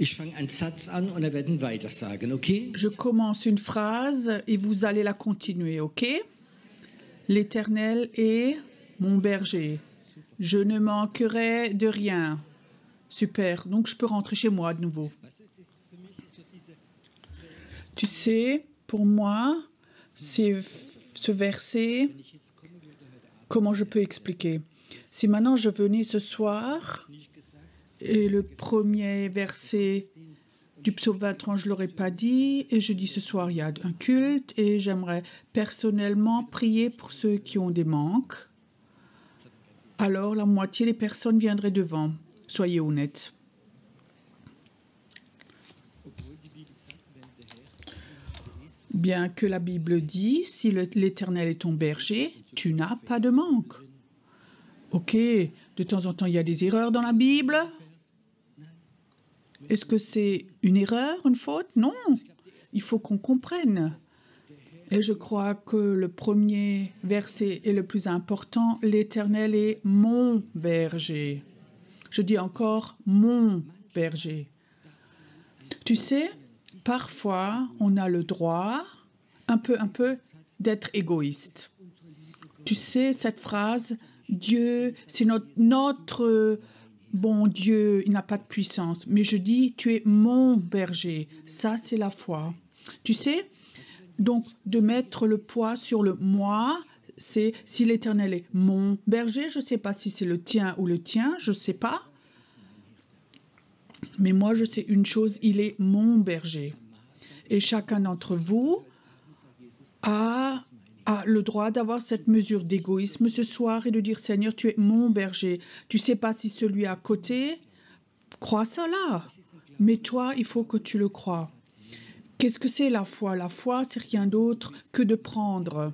Ich fange einen Satz an und wir werden weiter sagen, okay? Je commence une phrase et vous allez la continuer, ok? L'Éternel est mon berger. Je ne manquerai de rien. Super, donc je peux rentrer chez moi de nouveau. Tu sais, pour moi, c'est ce verset, comment je peux expliquer? Si maintenant je venais ce soir et le premier verset du psaume 23, je ne l'aurais pas dit, et je dis ce soir, il y a un culte, et j'aimerais personnellement prier pour ceux qui ont des manques, alors la moitié des personnes viendraient devant. Soyez honnêtes. Bien que la Bible dit, si l'Éternel est ton berger, tu n'as pas de manque. Ok, de temps en temps, il y a des erreurs dans la Bible. Est-ce que c'est une erreur, une faute? Non, il faut qu'on comprenne. Et je crois que le premier verset est le plus important. L'Éternel est mon berger. Je dis encore mon berger. Tu sais, parfois, on a le droit, un peu, d'être égoïste. Tu sais, cette phrase, Dieu, c'est notre bon Dieu, il n'a pas de puissance. Mais je dis, tu es mon berger. Ça, c'est la foi. Tu sais, donc, de mettre le poids sur le moi, c'est si l'Éternel est mon berger, je ne sais pas si c'est le tien ou le tien, je ne sais pas. Mais moi, je sais une chose, il est mon berger. Et chacun d'entre vous a le droit d'avoir cette mesure d'égoïsme ce soir et de dire, Seigneur, tu es mon berger. Tu ne sais pas si celui à côté croit ça là. Mais toi, il faut que tu le crois. Qu'est-ce que c'est la foi? La foi, c'est rien d'autre que de prendre.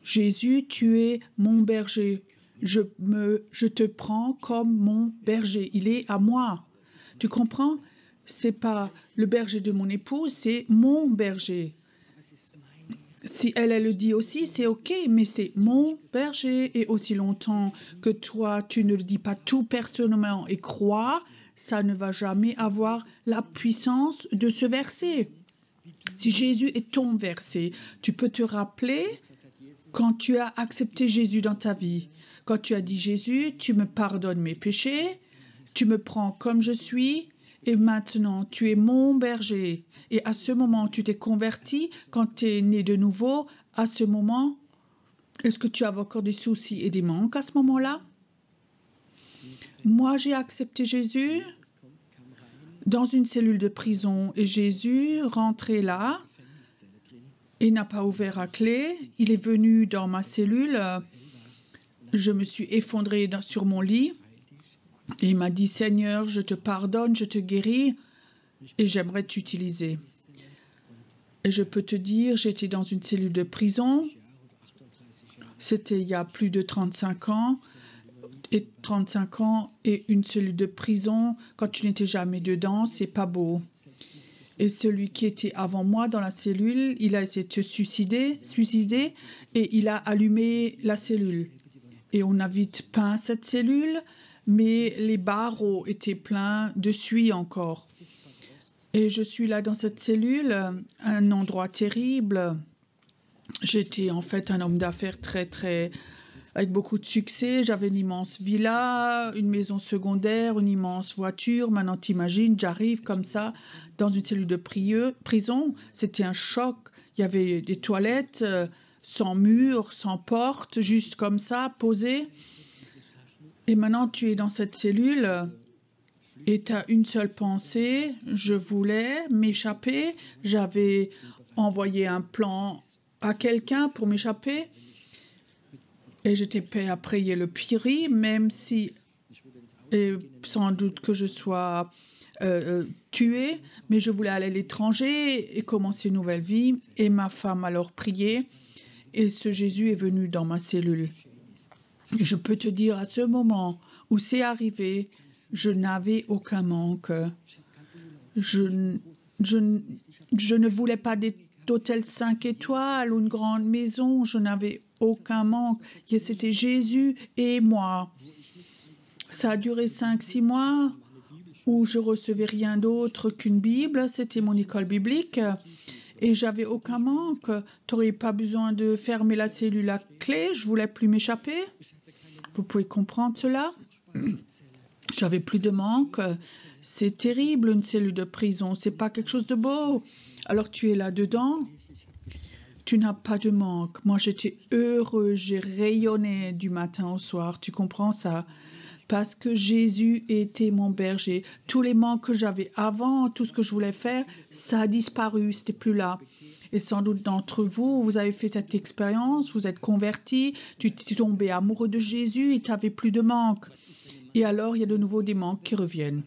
Jésus, tu es mon berger. Je te prends comme mon berger. Il est à moi. Tu comprends? C'est pas le berger de mon épouse, c'est mon berger. Si elle le dit aussi, c'est ok, mais c'est mon berger. Et aussi longtemps que toi, tu ne le dis pas tout personnellement et crois, ça ne va jamais avoir la puissance de ce verset. Si Jésus est ton verset, tu peux te rappeler quand tu as accepté Jésus dans ta vie. Quand tu as dit, Jésus, tu me pardonnes mes péchés, tu me prends comme je suis, et maintenant, tu es mon berger. Et à ce moment, tu t'es converti, quand tu es né de nouveau, à ce moment, est-ce que tu as encore des soucis et des manques à ce moment-là? Moi, j'ai accepté Jésus dans une cellule de prison, et Jésus rentrait là, et n'a pas ouvert à clé. Il est venu dans ma cellule, je me suis effondrée sur mon lit, et il m'a dit, Seigneur, je te pardonne, je te guéris, et j'aimerais t'utiliser. Et je peux te dire, j'étais dans une cellule de prison, c'était il y a plus de 35 ans, et 35 ans et une cellule de prison, quand tu n'étais jamais dedans, c'est pas beau. Et celui qui était avant moi dans la cellule, il a essayé de se suicider, et il a allumé la cellule. Et on a vite peint cette cellule, mais les barreaux étaient pleins de suie encore. Et je suis là dans cette cellule, un endroit terrible. J'étais en fait un homme d'affaires avec beaucoup de succès. J'avais une immense villa, une maison secondaire, une immense voiture. Maintenant, t'imagines, j'arrive comme ça dans une cellule de prison. C'était un choc. Il y avait des toilettes sans mur, sans porte, juste comme ça, posées. Et maintenant, tu es dans cette cellule et tu as une seule pensée. Je voulais m'échapper. J'avais envoyer un plan à quelqu'un pour m'échapper. Et j'étais prêt à payer le prix, même si, et sans doute que je sois tuée, mais je voulais aller à l'étranger et commencer une nouvelle vie. Et ma femme alors priait, et ce Jésus est venu dans ma cellule. Et je peux te dire, à ce moment où c'est arrivé, je n'avais aucun manque. Je ne voulais pas d'hôtel 5 étoiles ou une grande maison. Je n'avais aucun manque. C'était Jésus et moi. Ça a duré 5-6 mois où je recevais rien d'autre qu'une Bible. C'était mon école biblique. Et j'avais aucun manque. Tu n'aurais pas besoin de fermer la cellule à clé. Je ne voulais plus m'échapper. Vous pouvez comprendre cela? J'avais plus de manque. C'est terrible, une cellule de prison. C'est pas quelque chose de beau. Alors tu es là-dedans. Tu n'as pas de manque. Moi, j'étais heureux. J'ai rayonné du matin au soir. Tu comprends ça? Parce que Jésus était mon berger. Tous les manques que j'avais avant, tout ce que je voulais faire, ça a disparu. C'était plus là. Et sans doute d'entre vous, vous avez fait cette expérience, vous êtes convertis, tu t'es tombé amoureux de Jésus et tu n'avais plus de manque. Et alors, il y a de nouveau des manques qui reviennent.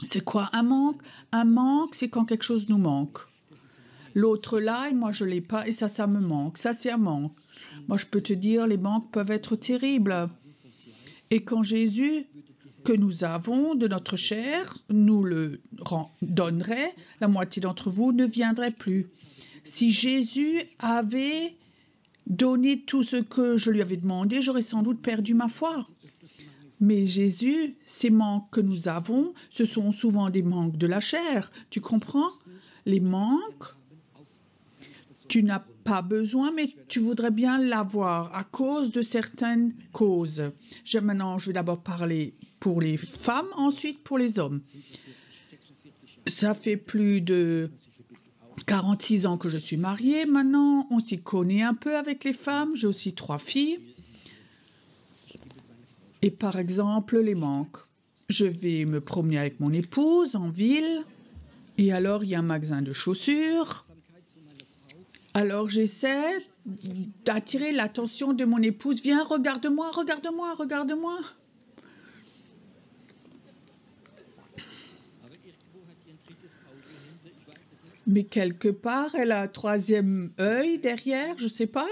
C'est quoi un manque? Un manque, c'est quand quelque chose nous manque. L'autre là, et moi je ne l'ai pas, et ça me manque. Ça, c'est un manque. Moi, je peux te dire, les manques peuvent être terribles. Et quand Jésus, que nous avons de notre chair, nous le donnerait, la moitié d'entre vous ne viendrait plus. Si Jésus avait donné tout ce que je lui avais demandé, j'aurais sans doute perdu ma foi. Mais Jésus, ces manques que nous avons, ce sont souvent des manques de la chair. Tu comprends? Les manques, tu n'as pas besoin, mais tu voudrais bien l'avoir à cause de certaines causes. Maintenant, je vais d'abord parler pour les femmes, ensuite pour les hommes. Ça fait plus de 46 ans que je suis mariée. Maintenant, on s'y connaît un peu avec les femmes. J'ai aussi 3 filles. Et par exemple, les manques. Je vais me promener avec mon épouse en ville. Et alors, il y a un magasin de chaussures. Alors, j'essaie d'attirer l'attention de mon épouse. Viens, regarde-moi, regarde-moi, regarde-moi. Mais quelque part, elle a un 3e œil derrière, je ne sais pas.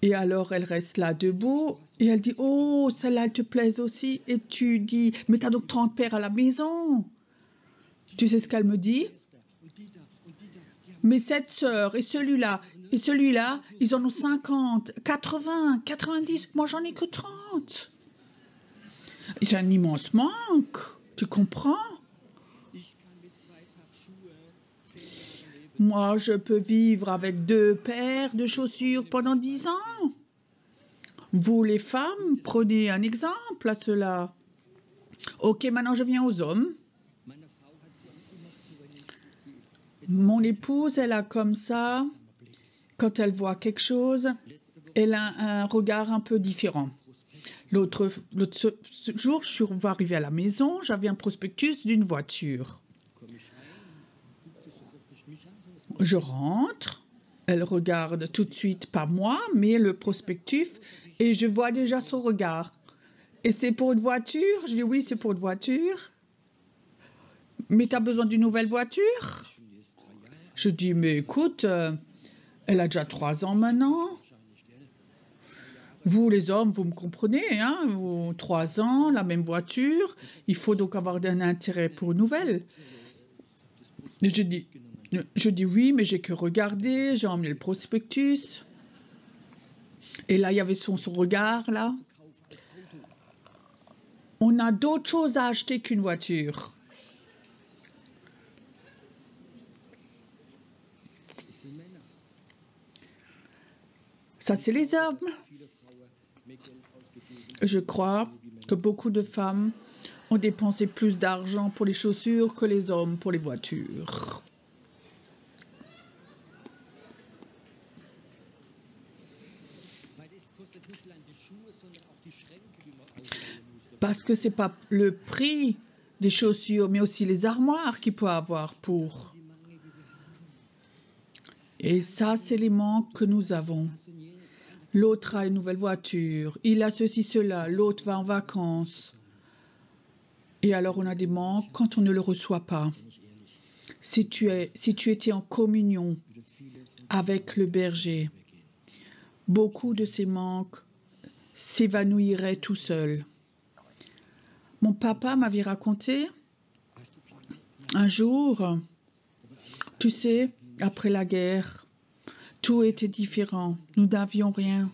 Et alors, elle reste là debout et elle dit « Oh, celle-là, elle te plaise aussi ?» Et tu dis « Mais tu as donc 30 paires à la maison !» Tu sais ce qu'elle me dit? « Mais cette sœur et celui-là, ils en ont 50, 80, 90. Moi, j'en ai que 30. » J'ai un immense manque. Tu comprends? Moi, je peux vivre avec 2 paires de chaussures pendant 10 ans. Vous, les femmes, prenez un exemple à cela. Ok, maintenant je viens aux hommes. Mon épouse, elle a comme ça, quand elle voit quelque chose, elle a un regard un peu différent. L'autre jour, je suis arrivée à la maison, j'avais un prospectus d'une voiture. Je rentre, elle regarde tout de suite, pas moi, mais le prospectus, et je vois déjà son regard. Et c'est pour une voiture? Je dis oui, c'est pour une voiture. Mais tu as besoin d'une nouvelle voiture? Je dis, mais écoute, elle a déjà 3 ans maintenant. Vous, les hommes, vous me comprenez, hein? 3 ans, la même voiture. Il faut donc avoir un intérêt pour une nouvelle. Et je dis oui, mais j'ai que regardé, j'ai emmené le prospectus. Et là, il y avait son regard, là. On a d'autres choses à acheter qu'une voiture. Ça, c'est les hommes. Je crois que beaucoup de femmes ont dépensé plus d'argent pour les chaussures que les hommes pour les voitures. Parce que ce n'est pas le prix des chaussures, mais aussi les armoires qu'il peut avoir pour. Et ça, c'est les manques que nous avons. L'autre a une nouvelle voiture, il a ceci, cela, l'autre va en vacances. Et alors on a des manques quand on ne le reçoit pas. Si tu étais en communion avec le berger, beaucoup de ces manques s'évanouiraient tout seuls. Mon papa m'avait raconté un jour, tu sais, après la guerre, tout était différent. Nous n'avions rien.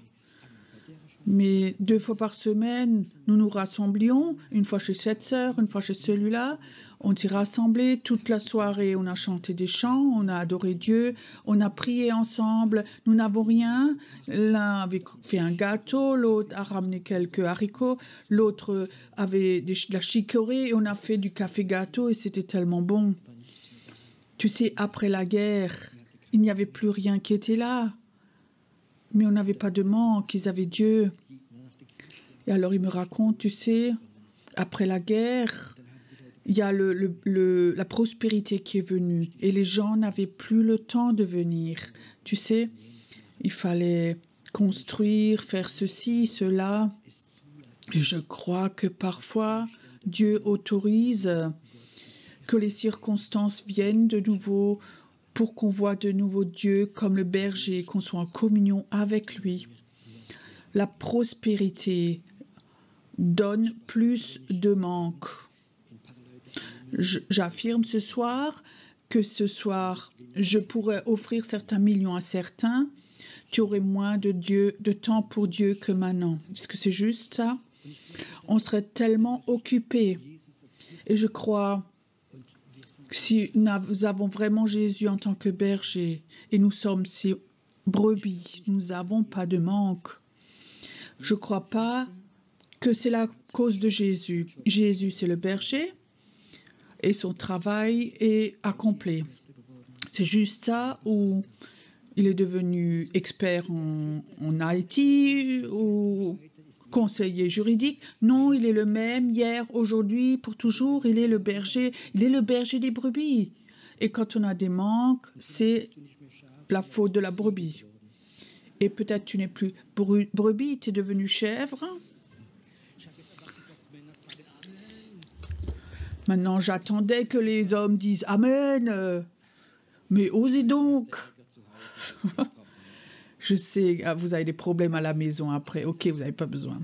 Mais 2 fois par semaine, nous nous rassemblions, une fois chez cette sœur, une fois chez celui-là. On s'est rassemblés toute la soirée. On a chanté des chants, on a adoré Dieu, on a prié ensemble. Nous n'avons rien. L'un avait fait un gâteau, l'autre a ramené quelques haricots, l'autre avait de la chicorée et on a fait du café gâteau et c'était tellement bon. Tu sais, après la guerre, il n'y avait plus rien qui était là. Mais on n'avait pas de manque, ils avaient Dieu. Et alors il me raconte, tu sais, après la guerre, il y a la prospérité qui est venue. Et les gens n'avaient plus le temps de venir. Tu sais, il fallait construire, faire ceci, cela. Et je crois que parfois, Dieu autorise que les circonstances viennent de nouveau pour qu'on voit de nouveau Dieu comme le berger, qu'on soit en communion avec lui. La prospérité donne plus de manque. J'affirme ce soir que ce soir, je pourrais offrir certains millions à certains. Tu aurais moins de temps pour Dieu que maintenant. Est-ce que c'est juste ça? On serait tellement occupés. Et je crois si nous avons vraiment Jésus en tant que berger et nous sommes ses brebis, nous n'avons pas de manque. Je ne crois pas que c'est la cause de Jésus. Jésus, c'est le berger et son travail est accompli. C'est juste ça ou il est devenu expert en IT ou conseiller juridique. Non, il est le même hier, aujourd'hui, pour toujours. Il est le berger des brebis. Et quand on a des manques, c'est la faute de la brebis. Et peut-être tu n'es plus brebis, tu es devenu chèvre. Maintenant, j'attendais que les hommes disent « Amen ». Mais osez donc. Je sais, vous avez des problèmes à la maison après. Ok, vous n'avez pas besoin.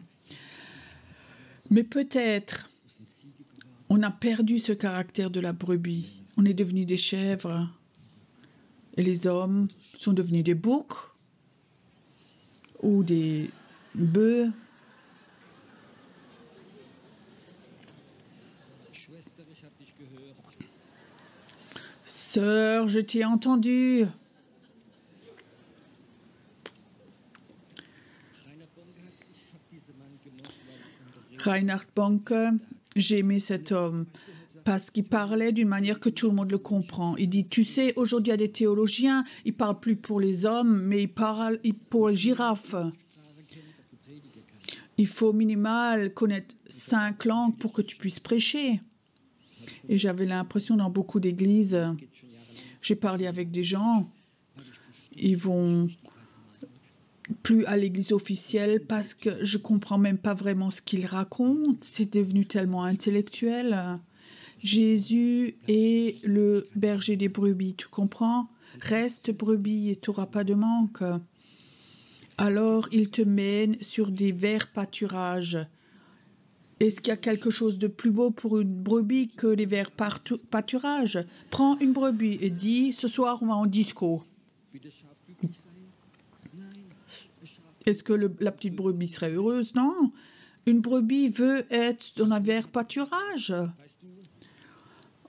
Mais peut-être, on a perdu ce caractère de la brebis. On est devenu des chèvres. Et les hommes sont devenus des boucs ou des bœufs. Sœur, je t'ai entendu. Reinhard Bonke, j'ai aimé cet homme parce qu'il parlait d'une manière que tout le monde le comprend. Il dit, tu sais, aujourd'hui il y a des théologiens, ils ne parlent plus pour les hommes, mais ils parlent pour les girafes. Il faut minimal connaître 5 langues pour que tu puisses prêcher. Et j'avais l'impression dans beaucoup d'églises, j'ai parlé avec des gens, ils vont plus à l'église officielle parce que je comprends même pas vraiment ce qu'ils racontent. C'est devenu tellement intellectuel. Jésus est le berger des brebis, tu comprends? Reste brebis et tu n'auras pas de manque. Alors il te mène sur des verts pâturages. Est-ce qu'il y a quelque chose de plus beau pour une brebis que les verts pâturages? Prends une brebis et dis, ce soir on va en disco. Est-ce que la petite brebis serait heureuse? Non. Une brebis veut être dans un vert pâturage.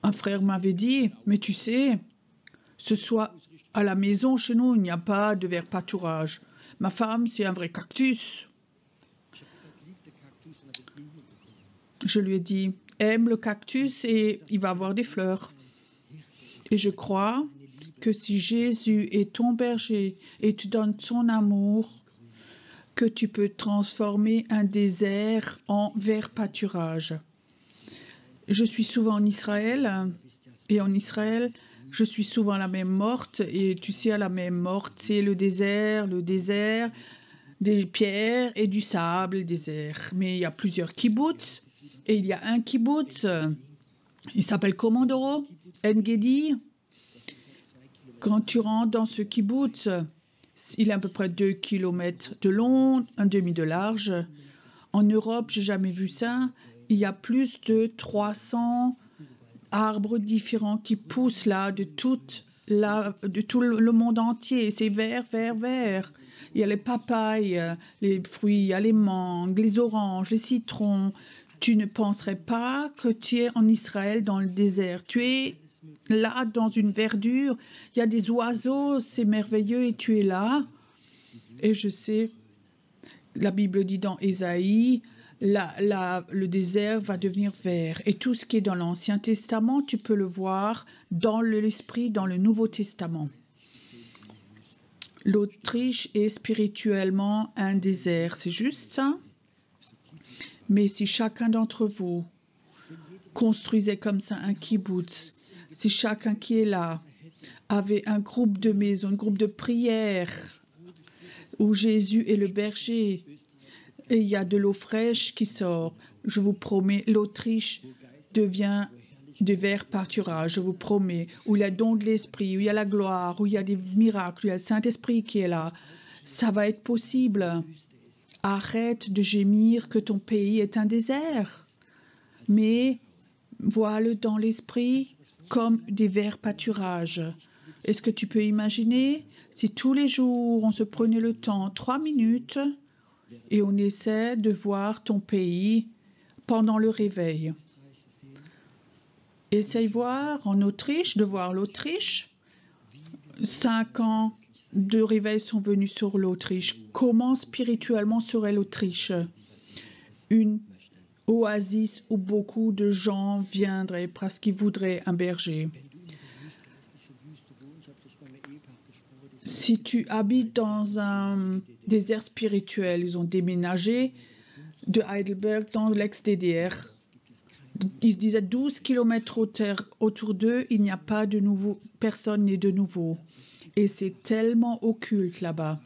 Un frère m'avait dit, mais tu sais, ce soir à la maison chez nous, il n'y a pas de vert pâturage. Ma femme, c'est un vrai cactus. Je lui ai dit, aime le cactus et il va avoir des fleurs. Et je crois que si Jésus est ton berger et tu donnes son amour, que tu peux transformer un désert en vert pâturage. Je suis souvent en Israël, et en Israël, Je suis souvent la même morte, et tu sais, à la même morte, c'est le désert, des pierres et du sable, le désert. Mais il y a plusieurs kibbutz, et il y a un kibbutz, il s'appelle comment, Doro? En-Gedi. Quand tu rentres dans ce kibbutz, il est à peu près 2 km de long, un demi de large. En Europe, j'ai jamais vu ça. Il y a plus de 300 arbres différents qui poussent là de tout le monde entier. C'est vert, vert, vert. Il y a les papayes, les fruits, il y a les mangues, les oranges, les citrons. Tu ne penserais pas que tu es en Israël dans le désert. Tu es là dans une verdure. Il y a des oiseaux, c'est merveilleux et tu es là. Et je sais, la Bible dit dans Ésaïe, le désert va devenir vert. Et tout ce qui est dans l'Ancien Testament, tu peux le voir dans l'Esprit, dans le Nouveau Testament. L'Autriche est spirituellement un désert, c'est juste ça. Mais si chacun d'entre vous construisait comme ça un kibbutz, si chacun qui est là avait un groupe de maison, un groupe de prière, où Jésus est le berger, et il y a de l'eau fraîche qui sort, je vous promets, l'Autriche devient de vert pâturage, je vous promets, où il y a don de l'Esprit, où il y a la gloire, où il y a des miracles, où il y a le Saint-Esprit qui est là. Ça va être possible. Arrête de gémir que ton pays est un désert, mais vois-le dans l'esprit comme des verts pâturages. Est-ce que tu peux imaginer si tous les jours on se prenait le temps, 3 minutes, et on essaie de voir ton pays pendant le réveil? Essaye voir en Autriche, de voir l'Autriche. 5 ans de réveil sont venus sur l'Autriche. Comment spirituellement serait l'Autriche? Une oasis où beaucoup de gens viendraient parce qu'ils voudraient un berger. Si tu habites dans un désert spirituel, ils ont déménagé de Heidelberg dans l'ex-DDR. Ils disaient 12 km autour d'eux, il n'y a pas de nouveau, personne n'est de nouveau. Et c'est tellement occulte là-bas.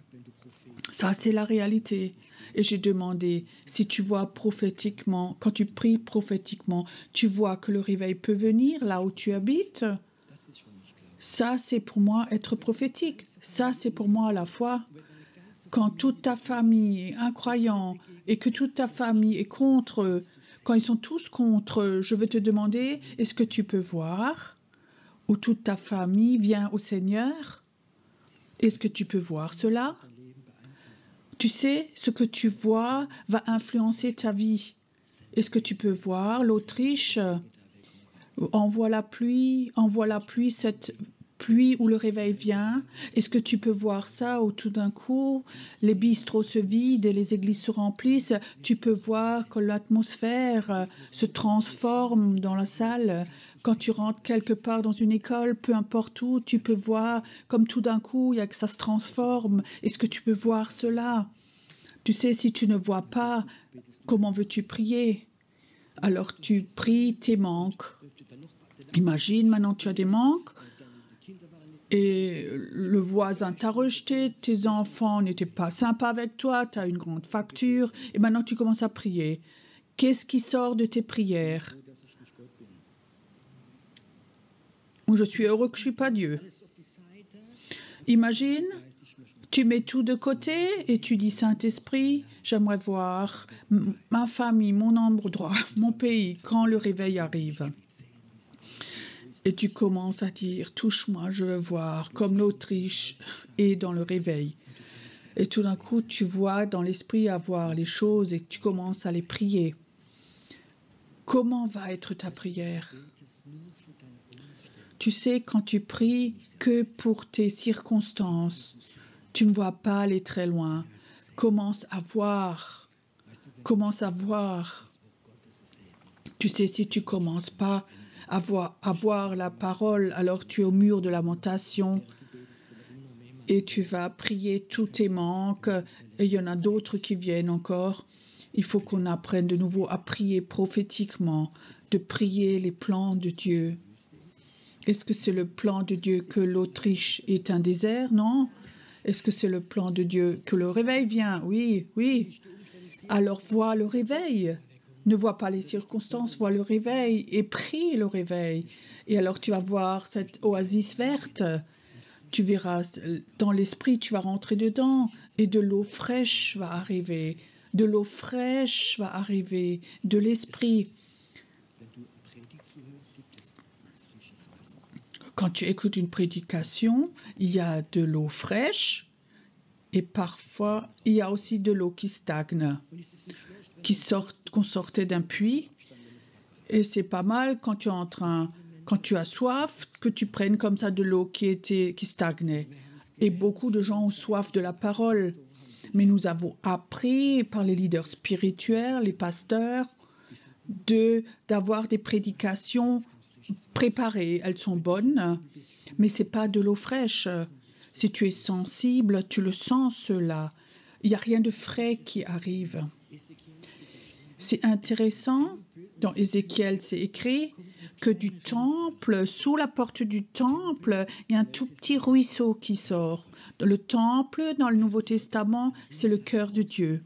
Ça, c'est la réalité. Et j'ai demandé, si tu vois prophétiquement, quand tu pries prophétiquement, tu vois que le réveil peut venir là où tu habites. Ça, c'est pour moi être prophétique. Ça, c'est pour moi la foi. Quand toute ta famille est incroyant et que toute ta famille est contre, quand ils sont tous contre, je veux te demander, est-ce que tu peux voir où toute ta famille vient au Seigneur? Est-ce que tu peux voir cela? Tu sais, ce que tu vois va influencer ta vie. Est-ce que tu peux voir l'Autriche? Envoie la pluie, cette pluie où le réveil vient. Est-ce que tu peux voir ça où tout d'un coup, les bistrots se vident et les églises se remplissent? Tu peux voir que l'atmosphère se transforme dans la salle. Quand tu rentres quelque part dans une école, peu importe où, tu peux voir comme tout d'un coup, il y a que ça se transforme. Est-ce que tu peux voir cela? Tu sais, si tu ne vois pas, comment veux-tu prier? Alors tu pries tes manques. Imagine, maintenant tu as des manques et le voisin t'a rejeté, tes enfants n'étaient pas sympas avec toi, tu as une grande facture et maintenant tu commences à prier. Qu'est-ce qui sort de tes prières? Je suis heureux que je ne suis pas Dieu. Imagine, tu mets tout de côté et tu dis, Saint-Esprit, j'aimerais voir ma famille, mon endroit, mon pays, quand le réveil arrive. Et tu commences à dire, touche-moi, je veux voir, comme l'Autriche est dans le réveil. Et tout d'un coup, tu vois dans l'esprit à voir les choses et tu commences à les prier. Comment va être ta prière? Tu sais, quand tu pries que pour tes circonstances, tu ne vois pas aller très loin. Commence à voir. Tu sais, si tu ne commences pas à voir la parole, alors tu es au mur de lamentation et tu vas prier tous tes manques. Et il y en a d'autres qui viennent encore. Il faut qu'on apprenne de nouveau à prier prophétiquement, de prier les plans de Dieu. Est-ce que c'est le plan de Dieu que l'Autriche est un désert? Non. Est-ce que c'est le plan de Dieu que le réveil vient? Oui, oui. Alors vois le réveil. Ne vois pas les circonstances, vois le réveil et prie le réveil. Et alors tu vas voir cette oasis verte. Tu verras dans l'esprit, tu vas rentrer dedans et de l'eau fraîche va arriver. De l'eau fraîche va arriver, de l'esprit. Quand tu écoutes une prédication, il y a de l'eau fraîche et parfois il y a aussi de l'eau qui stagne, qu'on sortait d'un puits. Et c'est pas mal quand tu as soif, que tu prennes comme ça de l'eau qui stagnait. Et beaucoup de gens ont soif de la parole. Mais nous avons appris par les leaders spirituels, les pasteurs, d'avoir des prédications préparées. Elles sont bonnes, mais ce n'est pas de l'eau fraîche. Si tu es sensible, tu le sens cela. Il n'y a rien de frais qui arrive. C'est intéressant, dans Ézéchiel, c'est écrit que du temple, sous la porte du temple, il y a un tout petit ruisseau qui sort. Le temple, dans le Nouveau Testament, c'est le cœur de Dieu.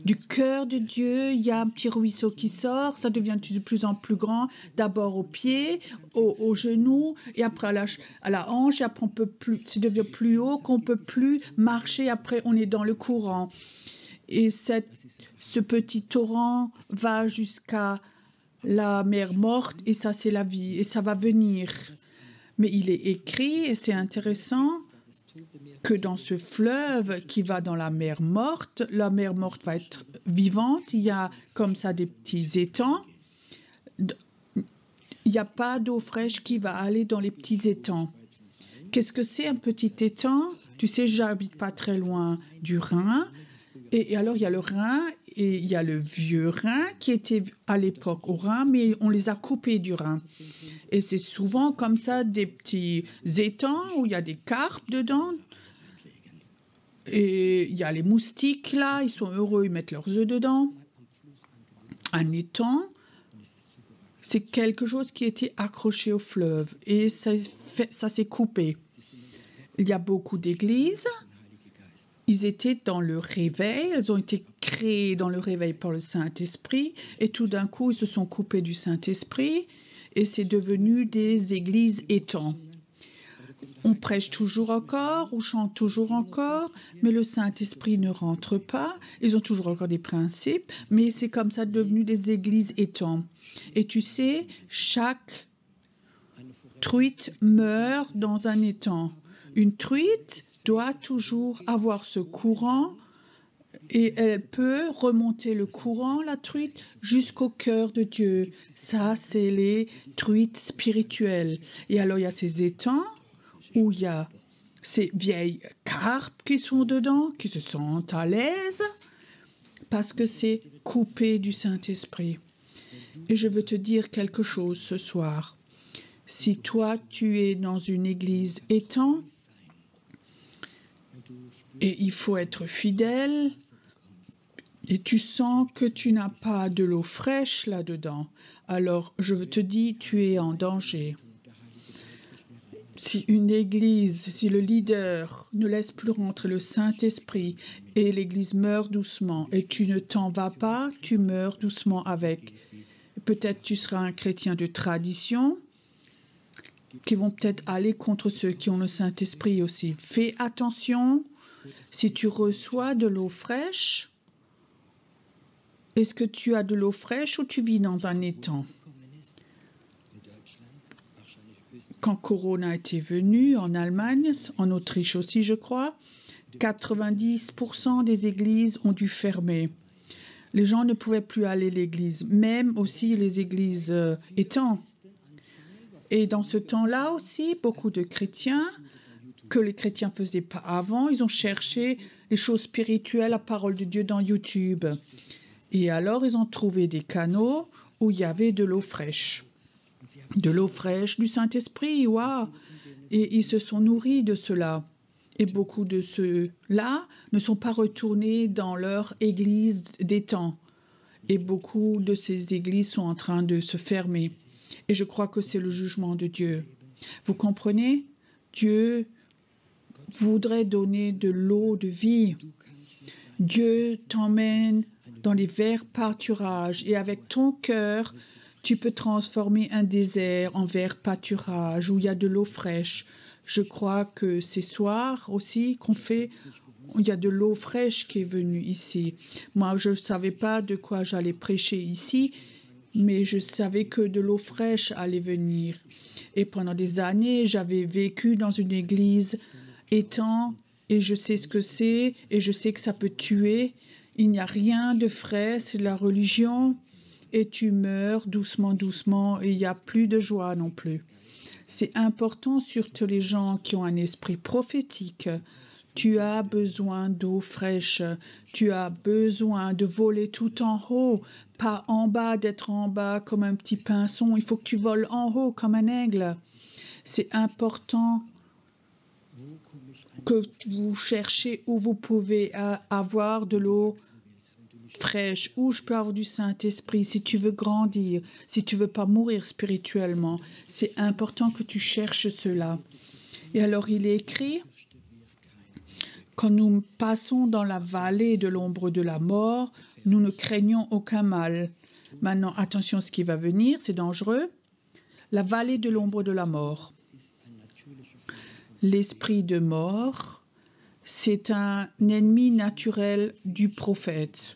Du cœur de Dieu, il y a un petit ruisseau qui sort, ça devient de plus en plus grand, d'abord aux pieds, aux genoux, et après à la hanche, et après ça devient plus haut, qu'on ne peut plus marcher, après on est dans le courant. Et ce petit torrent va jusqu'à la mer morte, et ça c'est la vie, et ça va venir. Mais il est écrit, et c'est intéressant, que dans ce fleuve qui va dans la mer morte va être vivante, il y a comme ça des petits étangs. Il n'y a pas d'eau fraîche qui va aller dans les petits étangs. Qu'est-ce que c'est un petit étang? Tu sais, j'habite pas très loin du Rhin. Et alors, il y a le Rhin et il y a le vieux Rhin qui était à l'époque au Rhin, mais on les a coupés du Rhin. Et c'est souvent comme ça des petits étangs où il y a des carpes dedans. Et il y a les moustiques là, ils sont heureux, ils mettent leurs œufs dedans. Un étang, c'est quelque chose qui était accroché au fleuve et ça s'est coupé. Il y a beaucoup d'églises. Ils étaient dans le réveil, elles ont été créées dans le réveil par le Saint-Esprit et tout d'un coup, ils se sont coupés du Saint-Esprit et c'est devenu des églises étangs. On prêche toujours encore, on chante toujours encore, mais le Saint-Esprit ne rentre pas. Ils ont toujours encore des principes, mais c'est comme ça devenu des églises étangs. Et tu sais, chaque truite meurt dans un étang. Une truite doit toujours avoir ce courant et elle peut remonter le courant, la truite, jusqu'au cœur de Dieu. Ça, c'est les truites spirituelles. Et alors, il y a ces étangs où il y a ces vieilles carpes qui sont dedans, qui se sentent à l'aise, parce que c'est coupé du Saint-Esprit. Et je veux te dire quelque chose ce soir. Si toi, tu es dans une église étang, et il faut être fidèle, et tu sens que tu n'as pas de l'eau fraîche là-dedans, alors je te dis, tu es en danger. Si une église, si le leader ne laisse plus rentrer le Saint-Esprit et l'église meurt doucement et tu ne t'en vas pas, tu meurs doucement avec. Peut-être tu seras un chrétien de tradition qui vont peut-être aller contre ceux qui ont le Saint-Esprit aussi. Fais attention, si tu reçois de l'eau fraîche, est-ce que tu as de l'eau fraîche ou tu vis dans un étang? Quand Corona était venu en Allemagne, en Autriche aussi, je crois, 90% des églises ont dû fermer. Les gens ne pouvaient plus aller à l'église, même aussi les églises étangs. Et dans ce temps-là aussi, beaucoup de chrétiens, que les chrétiens ne faisaient pas avant, ils ont cherché les choses spirituelles, la parole de Dieu dans YouTube. Et alors, ils ont trouvé des canaux où il y avait de l'eau fraîche. De l'eau fraîche, du Saint-Esprit, waouh! Et ils se sont nourris de cela. Et beaucoup de ceux-là ne sont pas retournés dans leur église d'étang. Et beaucoup de ces églises sont en train de se fermer. Et je crois que c'est le jugement de Dieu. Vous comprenez? Dieu voudrait donner de l'eau de vie. Dieu t'emmène dans les verts pâturages et avec ton cœur, tu peux transformer un désert en vert pâturage où il y a de l'eau fraîche. Je crois que ces soirs aussi il y a de l'eau fraîche qui est venue ici. Moi, je ne savais pas de quoi j'allais prêcher ici, mais je savais que de l'eau fraîche allait venir. Et pendant des années, j'avais vécu dans une église étang et je sais ce que c'est et je sais que ça peut tuer. Il n'y a rien de frais, c'est de la religion et tu meurs doucement, doucement et il n'y a plus de joie non plus. C'est important, surtout les gens qui ont un esprit prophétique. Tu as besoin d'eau fraîche, tu as besoin de voler tout en haut, pas en bas, d'être en bas comme un petit pinson. Il faut que tu voles en haut comme un aigle. C'est important que vous cherchez où vous pouvez avoir de l'eau fraîche, où je peux avoir du Saint-Esprit, si tu veux grandir, si tu veux pas mourir spirituellement. C'est important que tu cherches cela. Et alors il est écrit, quand nous passons dans la vallée de l'ombre de la mort, nous ne craignons aucun mal. Maintenant, attention, ce qui va venir, c'est dangereux. La vallée de l'ombre de la mort. L'esprit de mort, c'est un ennemi naturel du prophète.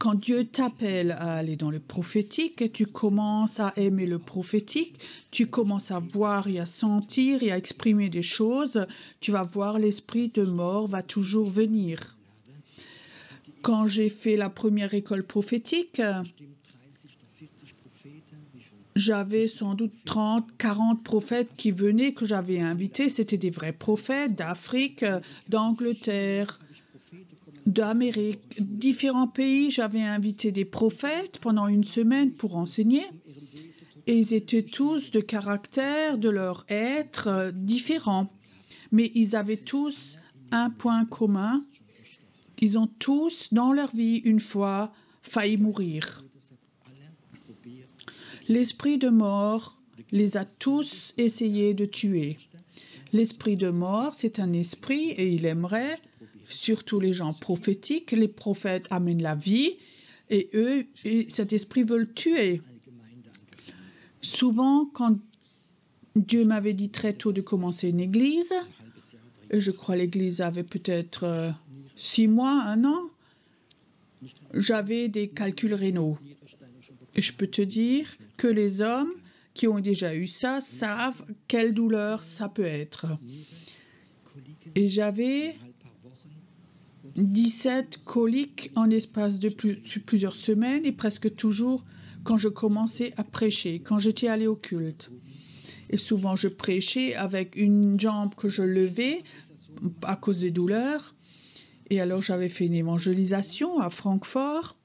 Quand Dieu t'appelle à aller dans le prophétique et tu commences à aimer le prophétique, tu commences à voir et à sentir et à exprimer des choses, tu vas voir l'esprit de mort va toujours venir. Quand j'ai fait la première école prophétique, j'avais sans doute 30, 40 prophètes qui venaient, que j'avais invités. C'était des vrais prophètes d'Afrique, d'Angleterre, d'Amérique, différents pays. J'avais invité des prophètes pendant une semaine pour enseigner. Et ils étaient tous de caractère, de leur être différents. Mais ils avaient tous un point commun. Ils ont tous, dans leur vie, une fois, failli mourir. L'esprit de mort les a tous essayés de tuer. L'esprit de mort, c'est un esprit et il aimerait, surtout les gens prophétiques, les prophètes amènent la vie et eux, cet esprit veut le tuer. Souvent, quand Dieu m'avait dit très tôt de commencer une église, et je crois l'église avait peut-être 6 mois, 1 an, j'avais des calculs rénaux. Et je peux te dire que les hommes qui ont déjà eu ça savent quelle douleur ça peut être. Et j'avais 17 coliques en espace de plusieurs semaines et presque toujours quand je commençais à prêcher, quand j'étais allée au culte. Et souvent je prêchais avec une jambe que je levais à cause des douleurs. Et alors j'avais fait une évangélisation à Francfort.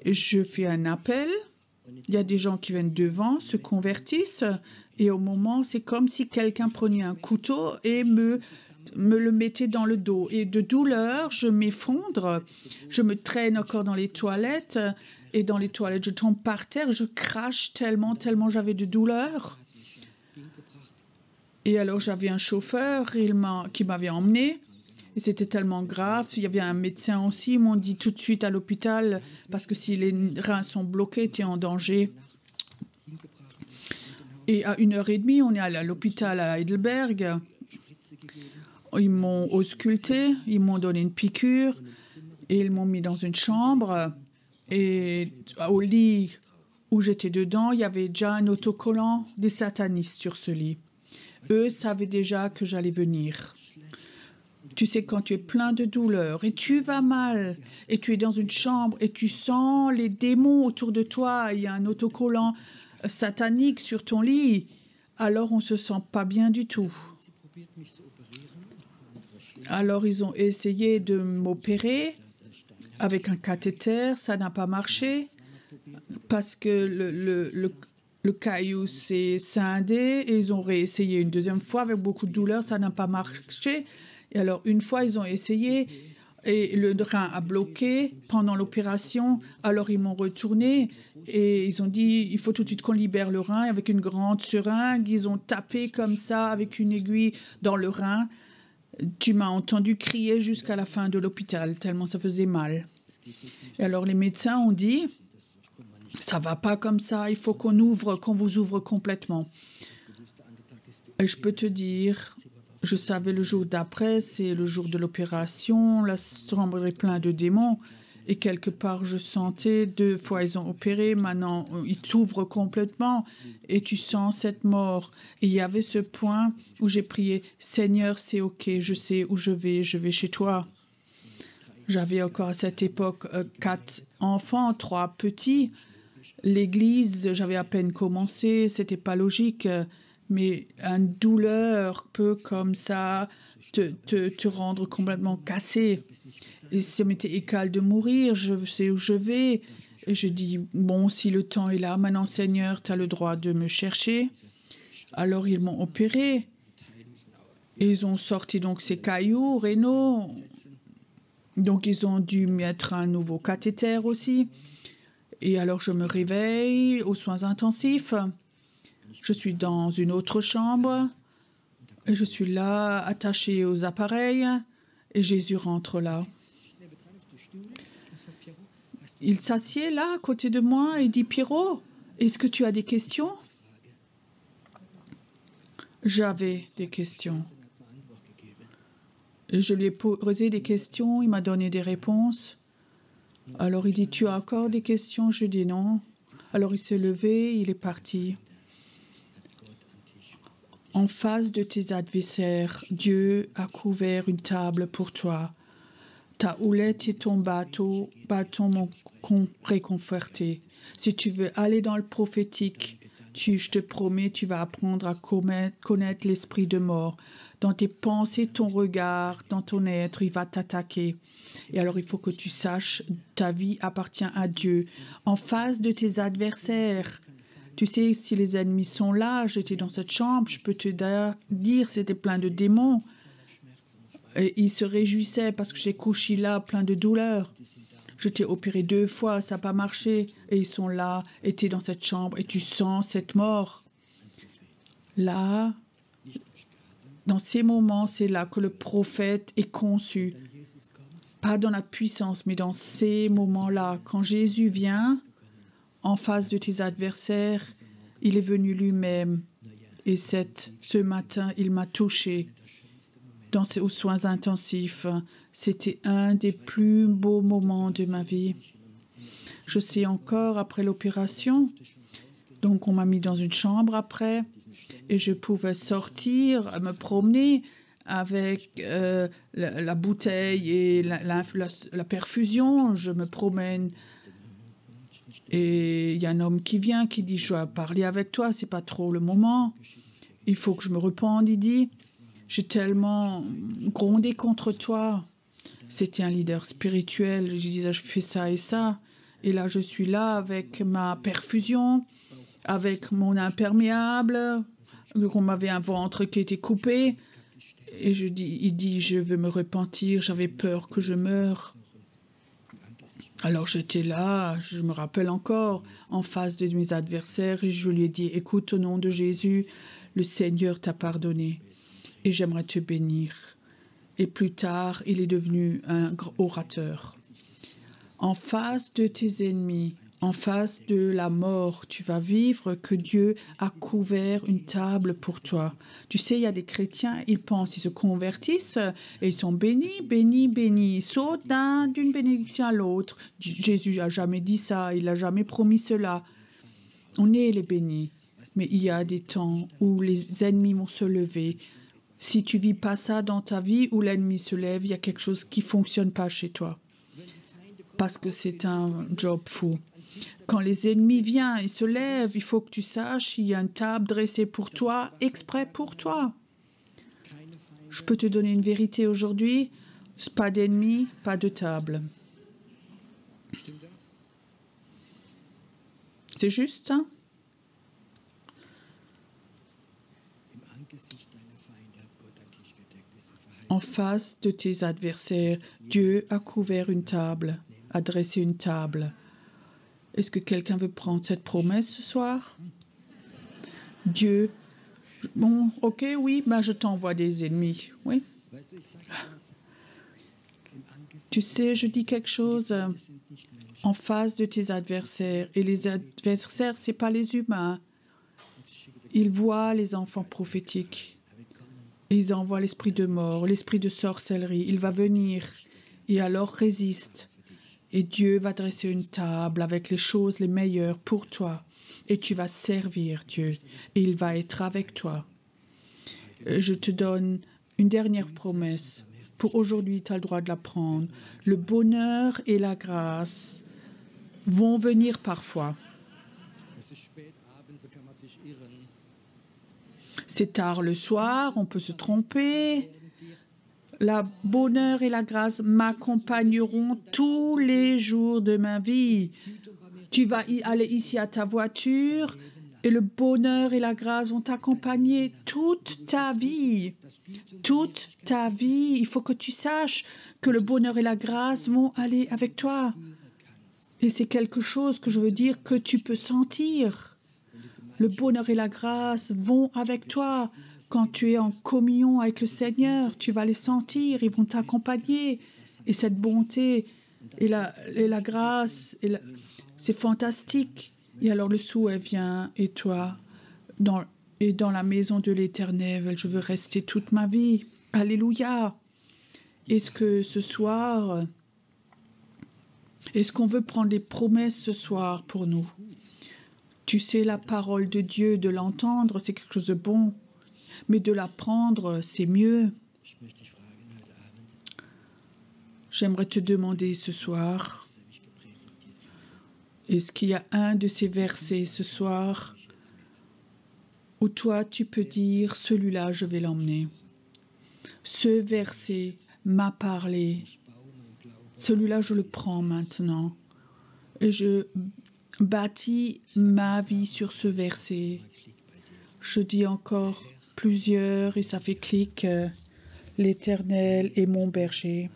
Je fais un appel. Il y a des gens qui viennent devant, se convertissent, et au moment, c'est comme si quelqu'un prenait un couteau et me le mettait dans le dos. Et de douleur, je m'effondre, je me traîne encore dans les toilettes, et dans les toilettes, je tombe par terre, je crache tellement j'avais de douleur. Et alors, j'avais un chauffeur qui m'avait emmené. Et c'était tellement grave. Il y avait un médecin aussi. Ils m'ont dit tout de suite à l'hôpital, parce que si les reins sont bloqués, tu es en danger. Et à 1h30, on est allé à l'hôpital à Heidelberg. Ils m'ont ausculté, ils m'ont donné une piqûre et ils m'ont mis dans une chambre. Et au lit où j'étais dedans, il y avait déjà un autocollant des satanistes sur ce lit. Eux savaient déjà que j'allais venir. Tu sais, quand tu es plein de douleur et tu vas mal et tu es dans une chambre et tu sens les démons autour de toi, il y a un autocollant satanique sur ton lit, alors on ne se sent pas bien du tout. Alors ils ont essayé de m'opérer avec un cathéter, ça n'a pas marché parce que le caillou s'est scindé et ils ont réessayé une deuxième fois avec beaucoup de douleur, ça n'a pas marché. Et alors, une fois, ils ont essayé, et le rein a bloqué pendant l'opération. Alors ils m'ont retourné et ils ont dit il faut tout de suite qu'on libère le rein avec une grande seringue. Ils ont tapé comme ça avec une aiguille dans le rein. Tu m'as entendu crier jusqu'à la fin de l'hôpital tellement ça faisait mal. Et alors les médecins ont dit ça va pas comme ça, il faut qu'on vous ouvre complètement. Et je peux te dire, je savais le jour d'après, c'est le jour de l'opération, la chambre est pleine de démons. Et quelque part, je sentais 2 fois, ils ont opéré, maintenant, ils t'ouvrent complètement et tu sens cette mort. Et il y avait ce point où j'ai prié, Seigneur, c'est OK, je sais où je vais chez toi. J'avais encore à cette époque 4 enfants, 3 petits. L'église, j'avais à peine commencé, c'était pas logique, mais une douleur peut comme ça te rendre complètement cassé. Et ça m'était égal de mourir, je sais où je vais. Et je dis, bon, si le temps est là, maintenant Seigneur, tu as le droit de me chercher. Alors ils m'ont opéré. Et ils ont sorti donc ces cailloux rénaux. Donc ils ont dû mettre un nouveau cathéter aussi. Et alors je me réveille aux soins intensifs. Je suis dans une autre chambre. Et je suis là, attachée aux appareils. Et Jésus rentre là. Il s'assied là, à côté de moi, et dit, Pierrot, est-ce que tu as des questions? J'avais des questions. Et je lui ai posé des questions, il m'a donné des réponses. Alors il dit, tu as encore des questions? Je dis non. Alors il s'est levé, il est parti. En face de tes adversaires, Dieu a couvert une table pour toi. Ta houlette et ton bâton m'ont réconforté. Si tu veux aller dans le prophétique, je te promets, tu vas apprendre à connaître l'esprit de mort. Dans tes pensées, ton regard, dans ton être, il va t'attaquer. Et alors, il faut que tu saches, ta vie appartient à Dieu. En face de tes adversaires, tu sais, si les ennemis sont là, j'étais dans cette chambre, je peux te dire, c'était plein de démons. Et ils se réjouissaient parce que j'ai couché là, plein de douleurs. Je t'ai opéré 2 fois, ça n'a pas marché. Et ils sont là, et tu es dans cette chambre, et tu sens cette mort. Là, dans ces moments, c'est là que le prophète est conçu. Pas dans la puissance, mais dans ces moments-là. Quand Jésus vient en face de tes adversaires, il est venu lui-même. Et ce matin, il m'a touché. Aux soins intensifs, c'était un des plus beaux moments de ma vie. Je sais encore, après l'opération, donc on m'a mis dans une chambre après, et je pouvais sortir, me promener avec la bouteille et la perfusion. Je me promène, et il y a un homme qui vient, qui dit « Je dois parler avec toi, c'est pas trop le moment. Il faut que je me repente, il dit. J'ai tellement grondé contre toi. » C'était un leader spirituel. Je disais, je fais ça et ça. Et là, je suis là avec ma perfusion, avec mon imperméable. On m'avait un ventre qui était coupé. Et il dit, je veux me repentir. J'avais peur que je meure. Alors j'étais là, je me rappelle encore, en face de mes adversaires. Et je lui ai dit, écoute, au nom de Jésus, le Seigneur t'a pardonné. Et j'aimerais te bénir. Et plus tard, il est devenu un orateur. En face de tes ennemis, en face de la mort, tu vas vivre que Dieu a couvert une table pour toi. Tu sais, il y a des chrétiens, ils pensent, ils se convertissent et ils sont bénis, bénis, bénis. Ils sautent d'une bénédiction à l'autre. Jésus n'a jamais dit ça, il n'a jamais promis cela. On est les bénis. Mais il y a des temps où les ennemis vont se lever. Si tu vis pas ça dans ta vie, où l'ennemi se lève, il y a quelque chose qui fonctionne pas chez toi. Parce que c'est un job fou. Quand les ennemis viennent et se lèvent, il faut que tu saches, il y a une table dressée pour toi, exprès pour toi. Je peux te donner une vérité aujourd'hui, pas d'ennemis, pas de table. C'est juste ça? En face de tes adversaires, Dieu a couvert une table, a dressé une table. Est-ce que quelqu'un veut prendre cette promesse ce soir? Dieu, bon, ok, oui, ben je t'envoie des ennemis, oui. Tu sais, je dis quelque chose en face de tes adversaires. Et les adversaires, ce n'est pas les humains. Ils voient les enfants prophétiques. Ils envoient l'esprit de mort, l'esprit de sorcellerie. Il va venir et alors résiste. Et Dieu va dresser une table avec les choses les meilleures pour toi. Et tu vas servir Dieu. Et il va être avec toi. Je te donne une dernière promesse. Pour aujourd'hui, tu as le droit de la prendre. Le bonheur et la grâce vont venir parfois. C'est tard le soir, on peut se tromper. Le bonheur et la grâce m'accompagneront tous les jours de ma vie. Tu vas aller ici à ta voiture et le bonheur et la grâce vont t'accompagner toute ta vie. Toute ta vie. Il faut que tu saches que le bonheur et la grâce vont aller avec toi. Et c'est quelque chose que je veux dire que tu peux sentir. Le bonheur et la grâce vont avec toi. Quand tu es en communion avec le Seigneur, tu vas les sentir, ils vont t'accompagner. Et cette bonté et la grâce, c'est fantastique. Et alors le souhait vient, et toi, dans la maison de l'Éternel, je veux rester toute ma vie. Alléluia. Est-ce que ce soir, est-ce qu'on veut prendre des promesses ce soir pour nous? Tu sais, la parole de Dieu, de l'entendre, c'est quelque chose de bon. Mais de l'apprendre, c'est mieux. J'aimerais te demander ce soir, est-ce qu'il y a un de ces versets ce soir où toi tu peux dire, celui-là je vais l'emmener. Ce verset m'a parlé. Celui-là je le prends maintenant. Et je bâtis ma vie sur ce verset. Je dis encore plusieurs et ça fait clic. L'Éternel est mon berger.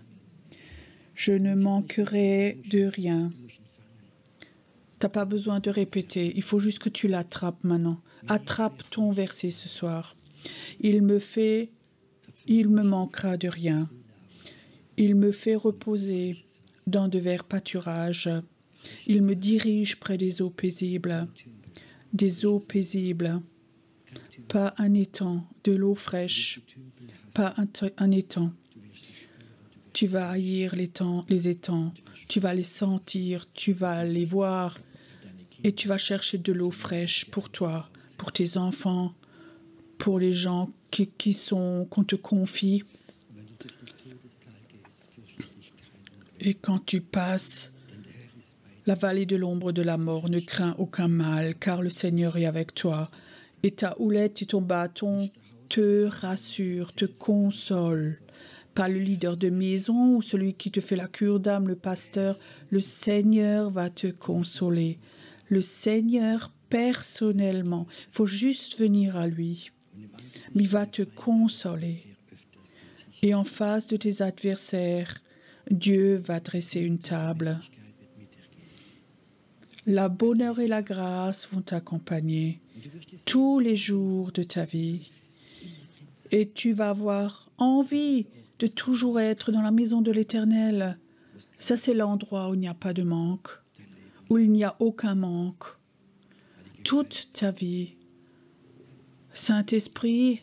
Je ne manquerai de rien. Tu n'as pas besoin de répéter. Il faut juste que tu l'attrapes maintenant. Attrape ton verset ce soir. Il me manquera de rien. Il me fait reposer dans de verts pâturages. Il me dirige près des eaux paisibles. Des eaux paisibles. Pas un étang, de l'eau fraîche. Pas un étang. Tu vas haïr les étangs. Tu vas les sentir, tu vas les voir. Et tu vas chercher de l'eau fraîche pour toi, pour tes enfants, pour les gens qu'on te confie. Et quand tu passes la vallée de l'ombre de la mort, ne crains aucun mal, car le Seigneur est avec toi. Et ta houlette et ton bâton te rassurent, te consolent. Pas le leader de maison ou celui qui te fait la cure d'âme, le pasteur. Le Seigneur va te consoler. Le Seigneur personnellement. Il faut juste venir à lui. Mais il va te consoler. Et en face de tes adversaires, Dieu va dresser une table. La bonheur et la grâce vont t'accompagner tous les jours de ta vie. Et tu vas avoir envie de toujours être dans la maison de l'Éternel. Ça, c'est l'endroit où il n'y a pas de manque, où il n'y a aucun manque. Toute ta vie. Saint-Esprit,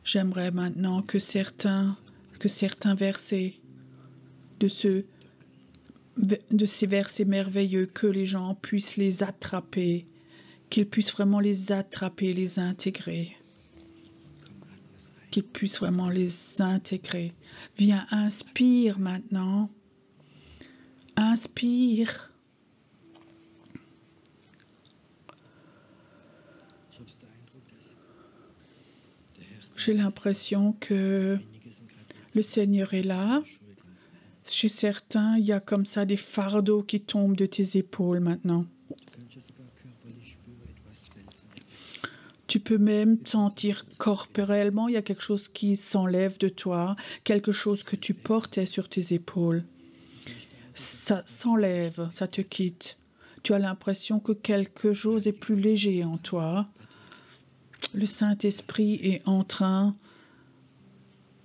j'aimerais maintenant que certains versets de ces versets merveilleux, que les gens puissent les attraper, qu'ils puissent vraiment les attraper, les intégrer. Qu'ils puissent vraiment les intégrer. Viens, inspire maintenant. Inspire. J'ai l'impression que le Seigneur est là. Chez certains, il y a comme ça des fardeaux qui tombent de tes épaules maintenant. Tu peux même sentir corporellement, il y a quelque chose qui s'enlève de toi, quelque chose que tu portais sur tes épaules. Ça s'enlève, ça te quitte. Tu as l'impression que quelque chose est plus léger en toi. Le Saint-Esprit est en train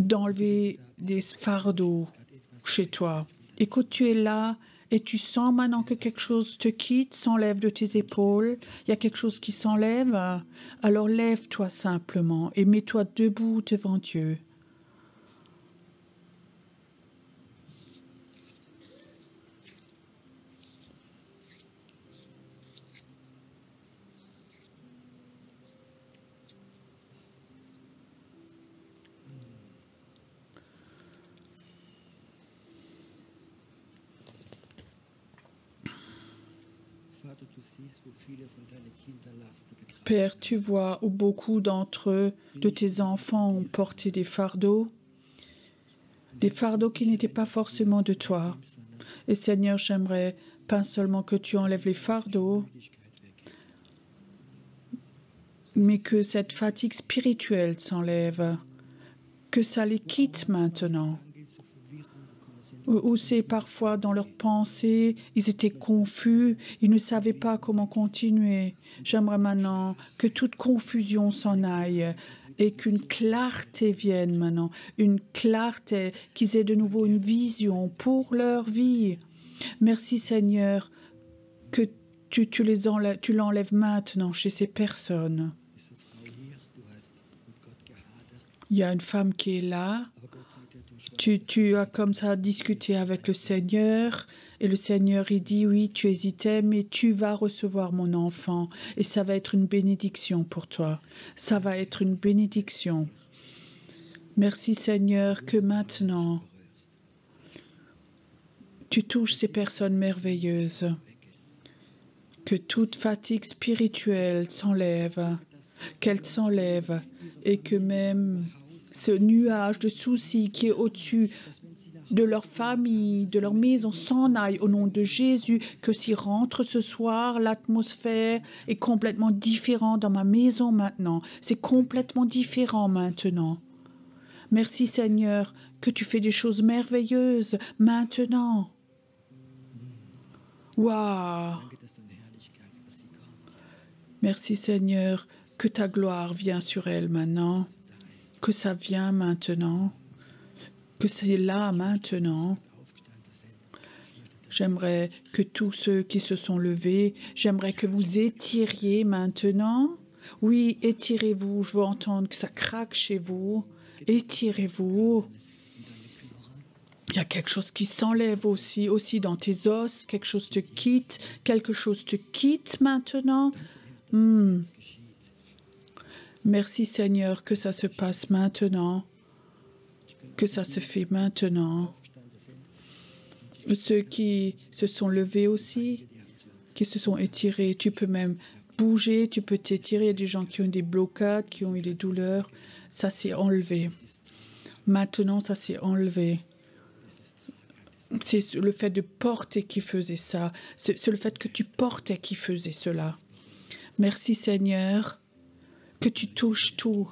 d'enlever des fardeaux chez toi. Écoute, tu es là et tu sens maintenant que quelque chose te quitte, s'enlève de tes épaules. Il y a quelque chose qui s'enlève. Alors lève-toi simplement et mets-toi debout devant Dieu. Père, tu vois où beaucoup de tes enfants ont porté des fardeaux qui n'étaient pas forcément de toi. Et Seigneur, j'aimerais pas seulement que tu enlèves les fardeaux, mais que cette fatigue spirituelle s'enlève, que ça les quitte maintenant. Ou c'est parfois dans leurs pensées, ils étaient confus, ils ne savaient pas comment continuer. J'aimerais maintenant que toute confusion s'en aille et qu'une clarté vienne maintenant, une clarté, qu'ils aient de nouveau une vision pour leur vie. Merci Seigneur que tu l'enlèves maintenant chez ces personnes. Il y a une femme qui est là. Tu as comme ça discuté avec le Seigneur et le Seigneur il dit oui, tu hésitais mais tu vas recevoir mon enfant et ça va être une bénédiction pour toi. Ça va être une bénédiction. Merci Seigneur que maintenant tu touches ces personnes merveilleuses. Que toute fatigue spirituelle s'enlève, qu'elle s'enlève et que même ce nuage de soucis qui est au-dessus de leur famille, de leur maison, s'en aille au nom de Jésus, que s'ils rentrent ce soir, l'atmosphère est complètement différente dans ma maison maintenant. C'est complètement différent maintenant. Merci Seigneur que tu fais des choses merveilleuses maintenant. Waouh! Merci Seigneur que ta gloire vient sur elle maintenant. Que ça vient maintenant, que c'est là maintenant. J'aimerais que tous ceux qui se sont levés, j'aimerais que vous étiriez maintenant. Oui, étirez-vous, je veux entendre que ça craque chez vous. Étirez-vous. Il y a quelque chose qui s'enlève aussi dans tes os, quelque chose te quitte maintenant. Merci Seigneur que ça se passe maintenant, que ça se fait maintenant. Ceux qui se sont levés aussi, qui se sont étirés, tu peux même bouger, tu peux t'étirer. Il y a des gens qui ont des blocades, qui ont eu des douleurs. Ça s'est enlevé. Maintenant, ça s'est enlevé. C'est le fait de porter qui faisait ça. C'est le fait que tu portais qui faisait cela. Merci Seigneur. Que tu touches tout,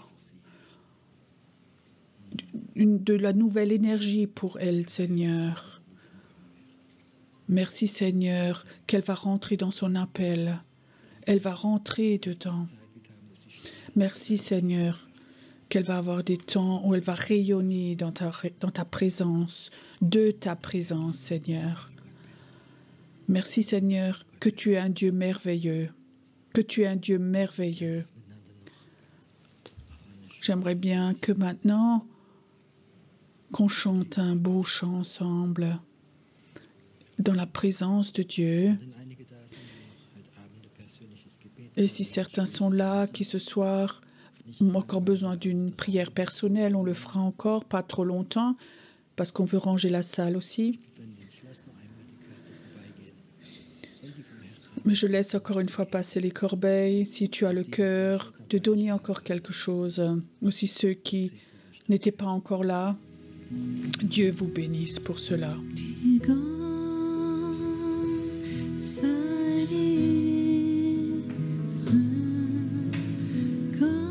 de la nouvelle énergie pour elle, Seigneur. Merci, Seigneur, qu'elle va rentrer dans son appel. Elle va rentrer dedans. Merci, Seigneur, qu'elle va avoir des temps où elle va rayonner dans ta présence, de ta présence, Seigneur. Merci, Seigneur, que tu es un Dieu merveilleux, que tu es un Dieu merveilleux. J'aimerais bien que maintenant, qu'on chante un beau chant ensemble, dans la présence de Dieu. Et si certains sont là, qui ce soir ont encore besoin d'une prière personnelle, on le fera encore, pas trop longtemps, parce qu'on veut ranger la salle aussi. Mais je laisse encore une fois passer les corbeilles, si tu as le cœur de donner encore quelque chose. Aussi ceux qui n'étaient pas encore là, Dieu vous bénisse pour cela. God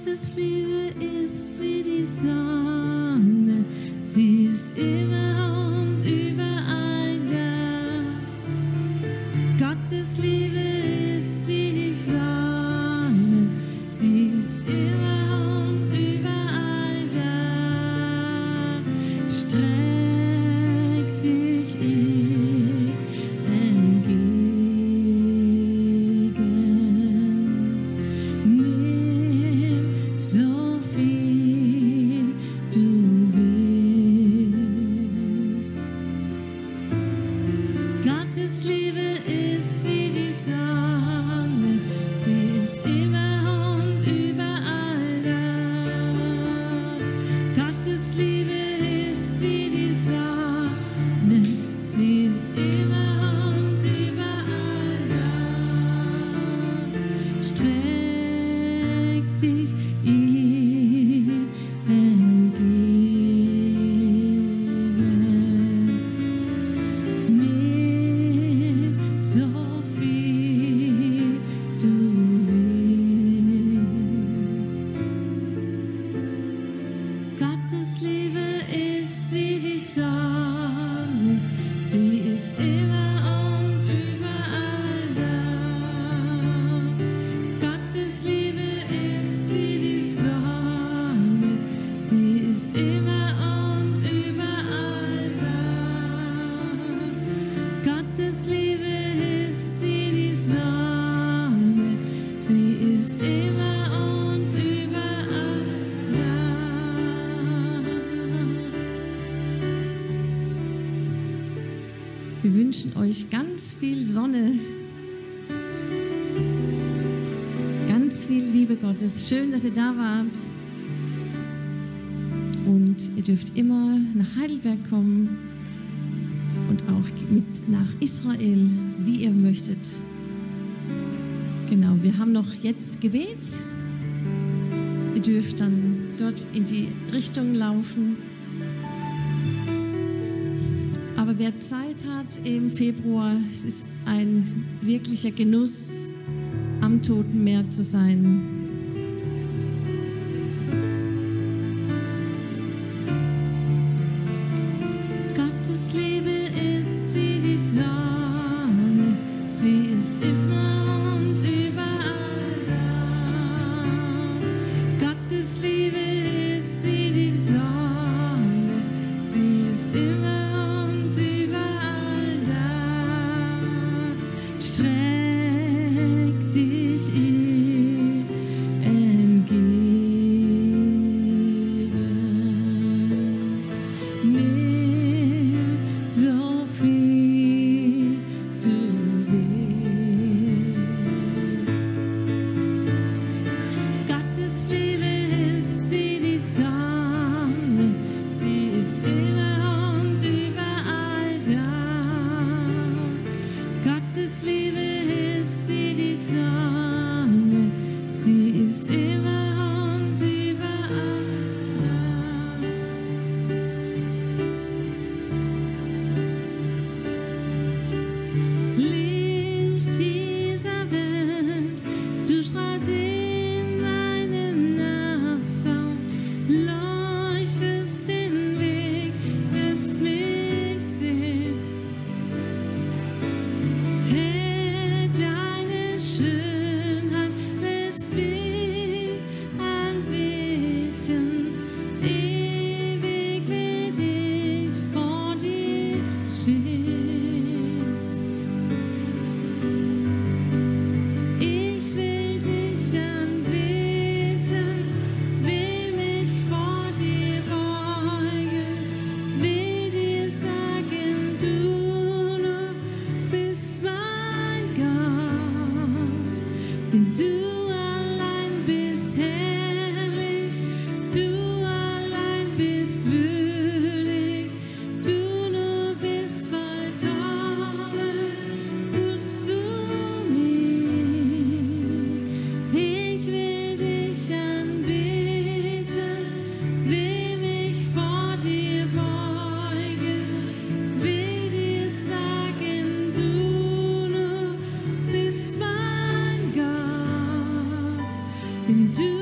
Gottes Liebe ist wie die Sonne, sie ist immer und überall da. Gottes Liebe ist wie die Sonne, sie ist immer und überall da. Streck dich ihm entgegen, nimm so viel du willst. Gottes Liebe ist wie die Sonne, sie ist immer und überall da. Gottes Liebe ist wie die Sonne, sie ist immer und überall da. Streck dich ihm entgegen. Nimm so viel du willst. Gottes Liebe ist wie die Sonne, sie ist immer und überall da. Gottes Liebe ist wie die Sonne, sie ist immer und überall da. Gottes Liebe ist wie die Sonne, sie ist immer und überall da. Wir wünschen euch ganz viel Sonne, ganz viel Liebe Gottes. Schön, dass ihr da wart. Und ihr dürft immer nach Heidelberg kommen und auch mit nach Israel, wie ihr möchtet. Genau, wir haben noch jetzt Gebet. Ihr dürft dann dort in die Richtung laufen. Aber wer Zeit hat im Februar, es ist ein wirklicher Genuss, am Toten Meer zu sein. Gottes Liebe ist wie die Sonne, sie ist immer und überall da. Gottes Liebe ist wie die Sonne, sie ist immer und überall da. Streck dich ihm entgegen. Nimm so viel du willst. Gottes Liebe ist wie die Sonne, sie ist immer und überall da. Gottes Liebe ist wie die Sonne, sie ist immer und überall da. Licht dieser Welt, du strahlst in meine Nacht aus, leuchtest den Weg, lässt mich sehen. Herr, deine Schönheit lässt mich anbeten. Ewig will ich vor dir stehen. Ich will dich anbeten, will mich vor dir beugen, will dir sagen, du nur bist mein Gott, denn du allein bist herrlich, du allein bist würdig, du nur bist vollkommen gut zu mir. Ich will dich anbeten, will mich vor dir beugen, will dir sagen, du nur bist mein Gott, denn du